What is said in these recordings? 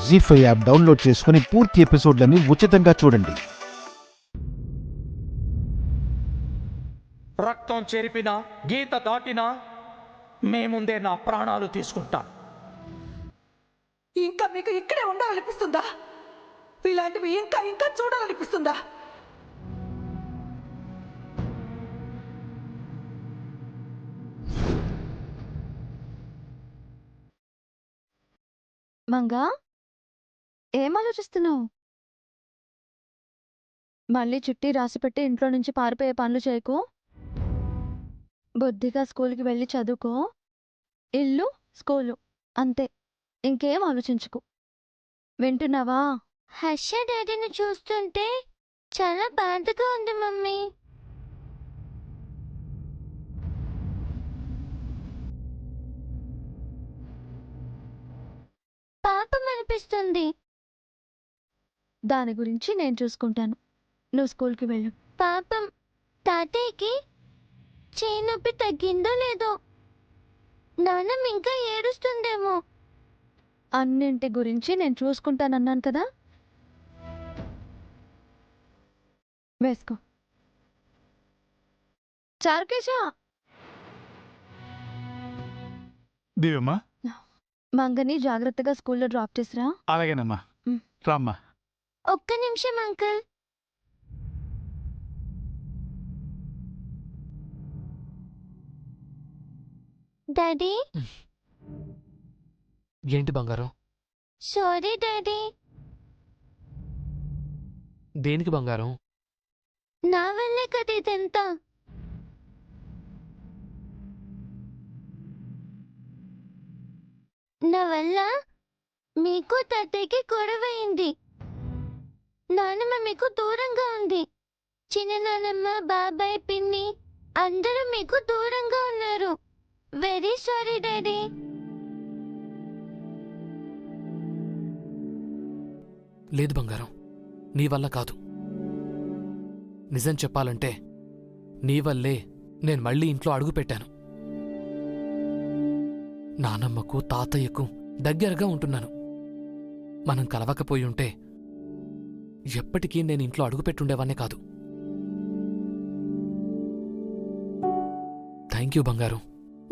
జీ5 app download చేసుకుని పూర్తి ఎపిసోడ్లని ఉచితంగా చూడండి. రక్తం చెరిపినా గీత దాటినా మేముందే నా ప్రాణాలు తీసుకుంటా. ఇంకా మీకు ఇక్కడే ఉండాలనిపిస్తుందా? ఇలాంటివి ఇంకా ఇంకా చూడాలనిపిస్తుందా? మంగా, ఏం ఆలోచిస్తున్నావు? మళ్ళీ చుట్టి రాసిపెట్టి ఇంట్లో నుంచి పారిపోయే పనులు చేయకు. బుద్ధిగా స్కూల్కి వెళ్ళి చదువుకో. ఇల్లు స్కూలు అంతే, ఇంకేం ఆలోచించుకు. వింటున్నావా? హర్ష డాడీని చూస్తుంటే చాలా బాధగా ఉంది మమ్మీ. పాపం అనిపిస్తుంది. దాని గురించి నేను చూసుకుంటాను, నువ్వు స్కూల్కి వెళ్ళు. పాపం తాతయ్యకి చేయి నొప్పి తగ్గిందో లేదో, నాన్నమ్మ ఇంకా ఏడుస్తుందేమో. అన్నింటి గురించి నేను చూసుకుంటానన్నాను కదా, వేసుకో. చారుకేశా, దివ్యమ్మా, మంగని జాగ్రత్తగా స్కూల్లో డ్రాప్ చేసిరా. అలాగేనమ్మా. రామ్మా. ఒక్క నిమిషం అంకుల్. డాడీ. ఏంటి బంగారం? Sorry daddy. దేనికి బంగారం? నా వల్లే కదా ఇదంతా. నా వల్ల మీకు తాతయ్యకి గొడవైంది. నాన్నమ్మ మీకు దూరంగా ఉంది. చిన్న నాన్నమ్మ, బాబాయ్, పిన్ని అందరూ మీకు దూరంగా ఉన్నారు. Very sorry daddy. లేదు బంగారం, నీ వల్ల కాదు. నిజం చెప్పాలంటే నీ వల్లే నేను మళ్ళీ ఇంట్లో అడుగుపెట్టాను. నానమ్మకు తాతయ్యకు దగ్గరగా ఉంటున్నాను. మనం కలవకపోయి ఉంటే ఎప్పటికీ నేను ఇంట్లో అడుగుపెట్టుండేవాన్నే కాదు. థ్యాంక్ యూ బంగారం.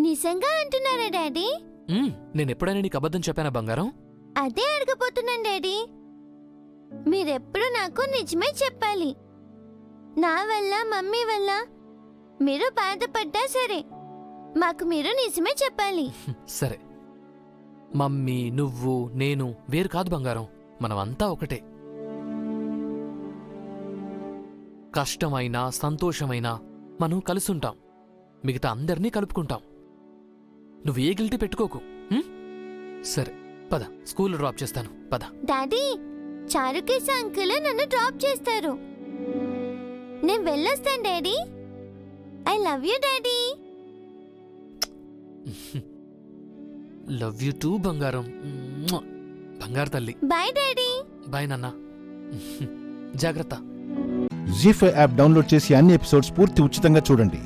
నిజంగా అంటున్నారా డాడీ? నేనెప్పుడైనా నీకు అబద్ధం చెప్పానా బంగారం? అదే అడగబోతున్నాను డాడీ. మీరెప్పుడు నాకు నిజమే చెప్పాలి. నా వల్ల, మమ్మీ వల్ల మీరు బాధపడ్డా సరే, మాకు మీరు నిజమే చెప్పాలి. సరే, మమ్మీ, నువ్వు, నేను వేరు కాదు బంగారం. మనమంతా ఒకటే. కష్టమైనా సంతోషమైనా మనం కలుసుంటాం. మిగతా అందరినీ కలుపుకుంటాం. నువ్వు ఏ గిల్టీ పెట్టుకోకు. సరే పద, స్కూల్ డ్రాప్ చేస్తాను, పద. డాడీ, చారుకేశ అంకుల్ నన్ను డ్రాప్ చేస్తారు. నేను వెళ్ళొస్తాను daddy. I love you daddy. Love you two బంగారం. బంగారు తల్లి. Bye daddy. బాయ్ నాన్న. జాగ్రత్త. జీ5 యాప్ డౌన్లోడ్ చేసి అన్ని ఎపిసోడ్స్ పూర్తి ఉచితంగా చూడండి.